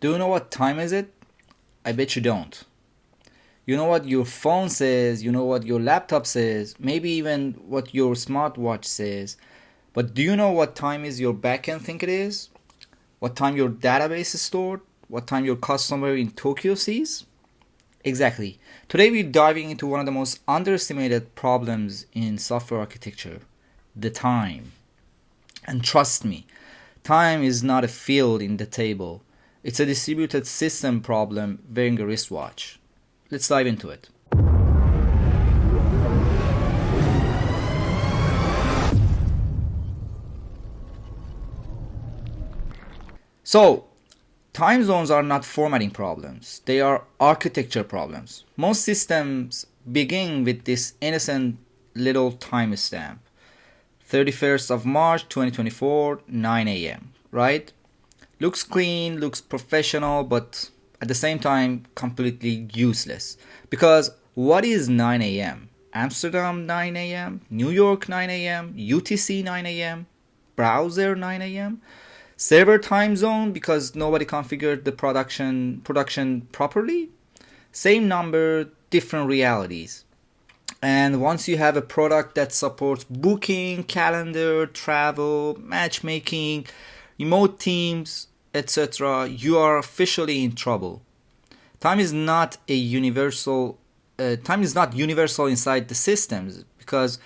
Do you know what time is it? I bet you don't. You know what your phone says, you know what your laptop says, maybe even what your smartwatch says. But do you know what time is your backend think it is? What time your database is stored? What time your customer in Tokyo sees? Exactly. Today we're diving into one of the most underestimated problems in software architecture, the time. And trust me, time is not a field in the table. It's a distributed system problem wearing a wristwatch. Let's dive into it. So, time zones are not formatting problems. They are architecture problems. Most systems begin with this innocent little timestamp. 31st of March 2024, 9 a.m., right? Looks clean, looks professional, but at the same time completely useless. Because what is 9 a.m.? Amsterdam 9 a.m., New York 9 a.m., UTC 9 a.m., browser 9 a.m., server time zone because nobody configured the production properly. Same number, different realities. And once you have a product that supports booking, calendar, travel, matchmaking, remote teams, etc., you are officially in trouble. Time is not universal inside the systems because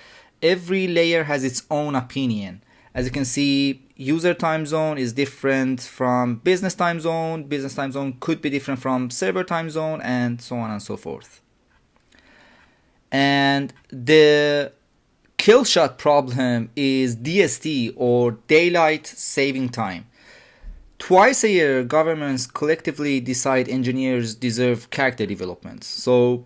every layer has its own opinion. As you can see, user time zone is different from business time zone. Business time zone could be different from server time zone, and so on and so forth. And the kill shot problem is DST, or daylight saving time. Twice a year, governments collectively decide engineers deserve character development. So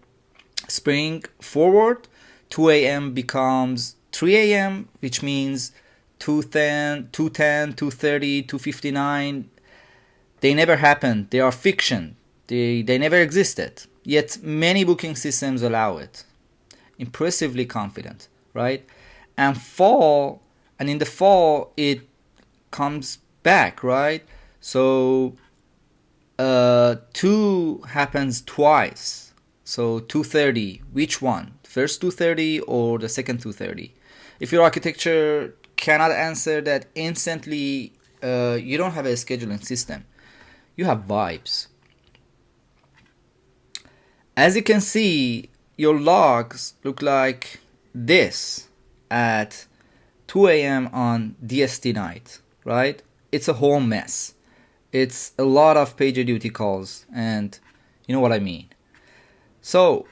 spring forward, 2 a.m. becomes 3 a.m., which means 2:10, 2:30, 2:59. They never happened. They are fiction. They never existed. Yet many booking systems allow it. Impressively confident, right? And in the fall it comes back, right? So 2 happens twice. So 2:30, which one? First 2:30 or the second 2:30? If your architecture cannot answer that instantly, you don't have a scheduling system. You have vibes. As you can see, your logs look like this at 2 a.m. on DST night, right? It's a whole mess. It's a lot of PagerDuty calls, and you know what I mean. So,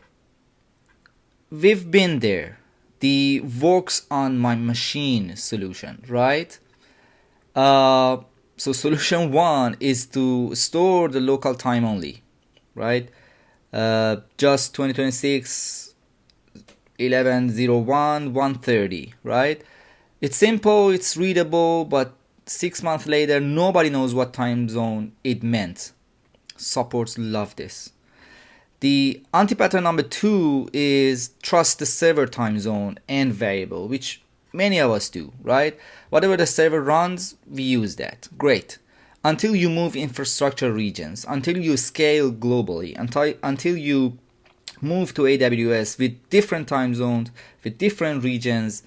we've been there. The works on my machine solution, right? So solution 1 is to store the local time only, right? Just 2026 11:01 1:30, right? It's simple, it's readable, but 6 months later nobody knows what time zone it meant. Supports love this. The anti-pattern number 2 is trust the server time zone and variable, which many of us do, right? Whatever the server runs, we use that. Great. Until you move infrastructure regions, until you scale globally, until you move to AWS with different time zones, with different regions,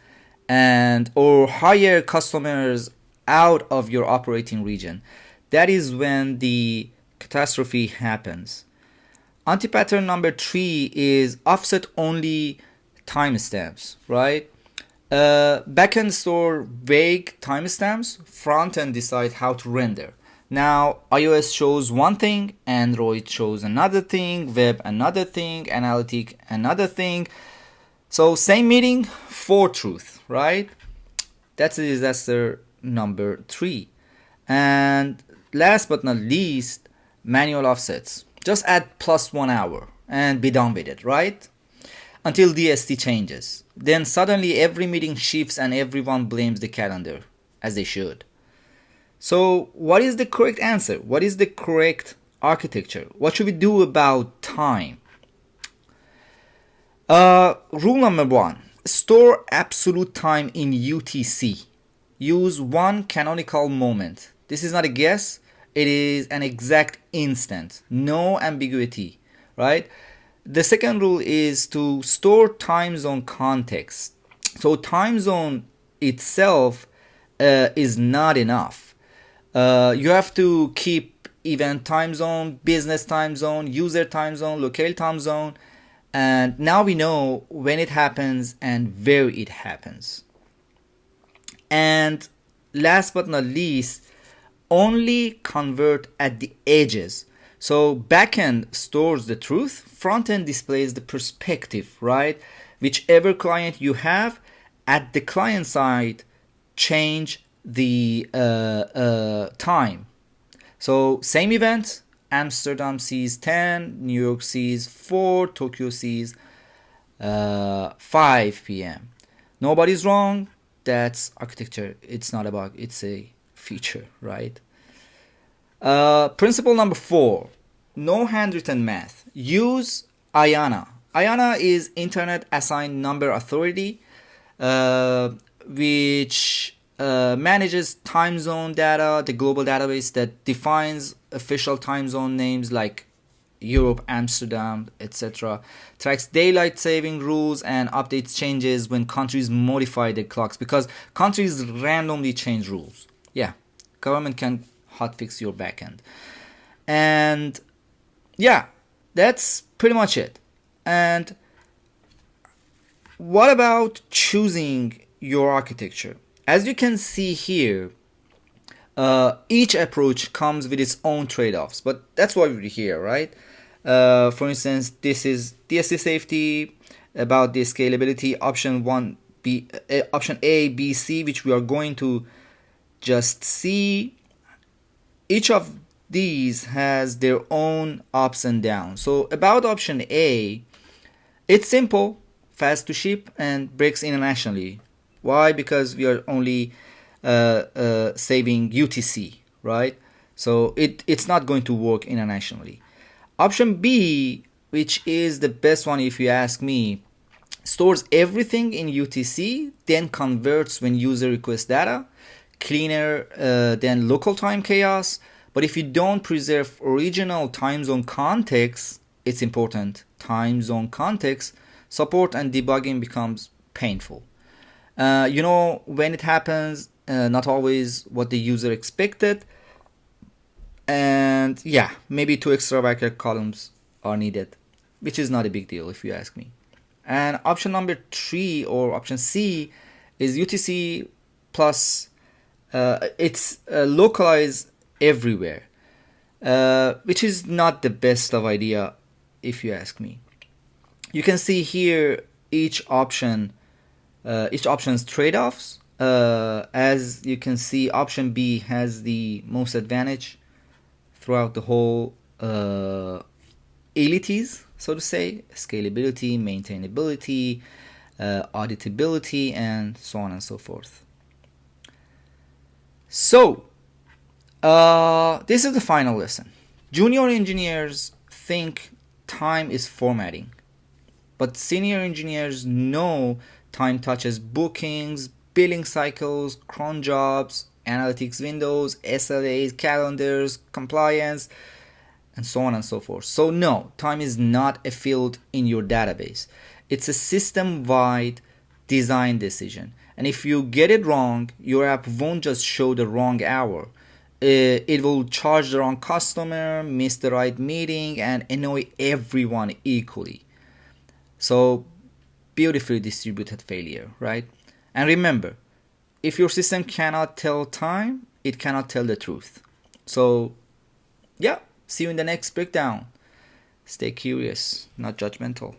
and or hire customers out of your operating region. That is when the catastrophe happens. Anti-pattern number 3 is offset only timestamps, right? Backend store vague timestamps, front end decide how to render. Now iOS shows one thing, Android shows another thing, web another thing, analytic another thing. So same meaning, for truth, right? That's a disaster number 3. And last but not least, manual offsets. Just add +1 hour and be done with it, right? Until DST changes. Then suddenly every meeting shifts and everyone blames the calendar, as they should. So what is the correct answer? What is the correct architecture? What should we do about time? Rule number 1. Store absolute time in UTC. Use one canonical moment. This is not a guess. It is an exact instant, no ambiguity, right? The second rule is to store time zone context. So time zone itself is not enough. You have to keep event time zone, business time zone, user time zone, locale time zone, and now we know when it happens and where it happens. And last but not least, only convert at the edges. So backend stores the truth, frontend displays the perspective, right? Whichever client you have, at the client side, change the time. So same event, Amsterdam sees 10, New York sees 4, Tokyo sees 5 p.m. Nobody's wrong. That's architecture. It's not a bug. It's a feature, right? Principle number 4, no handwritten math. Use IANA. IANA is Internet Assigned Number Authority, which manages time zone data, the global database that defines official time zone names like Europe, Amsterdam, etc. Tracks daylight saving rules and updates changes when countries modify their clocks, because countries randomly change rules. Yeah, government can hotfix your backend. And yeah, that's pretty much it. And what about choosing your architecture? As you can see here, each approach comes with its own trade-offs, but that's why we're here, right? For instance, this is DSC safety, about the scalability, option A, B, C, which we are going to just see. Each of these has their own ups and downs. So about option A, it's simple, fast to ship, and breaks internationally. Why? Because we are only saving UTC, right? So it's not going to work internationally. Option B, which is the best one if you ask me, stores everything in UTC, then converts when user requests data, cleaner than local time chaos. But if you don't preserve original time zone context, it's important, time zone context, support and debugging becomes painful. When it happens, not always what the user expected. And yeah, maybe 2 extra bracket columns are needed, which is not a big deal if you ask me. And option number 3, or option C, is UTC plus it's localized everywhere, which is not the best of idea if you ask me. You can see here each option's trade-offs. As you can see, option B has the most advantage throughout the whole abilities, so to say, scalability, maintainability, auditability, and so on and so forth. So, this is the final lesson. Junior engineers think time is formatting, but senior engineers know time touches bookings, billing cycles, cron jobs, analytics windows, SLAs, calendars, compliance, and so on and so forth. So no, time is not a field in your database. It's a system-wide design decision. And if you get it wrong, your app won't just show the wrong hour. It will charge the wrong customer, miss the right meeting, and annoy everyone equally. So beautifully distributed failure, right? And remember, if your system cannot tell time, it cannot tell the truth. So yeah, see you in the next breakdown. Stay curious, not judgmental.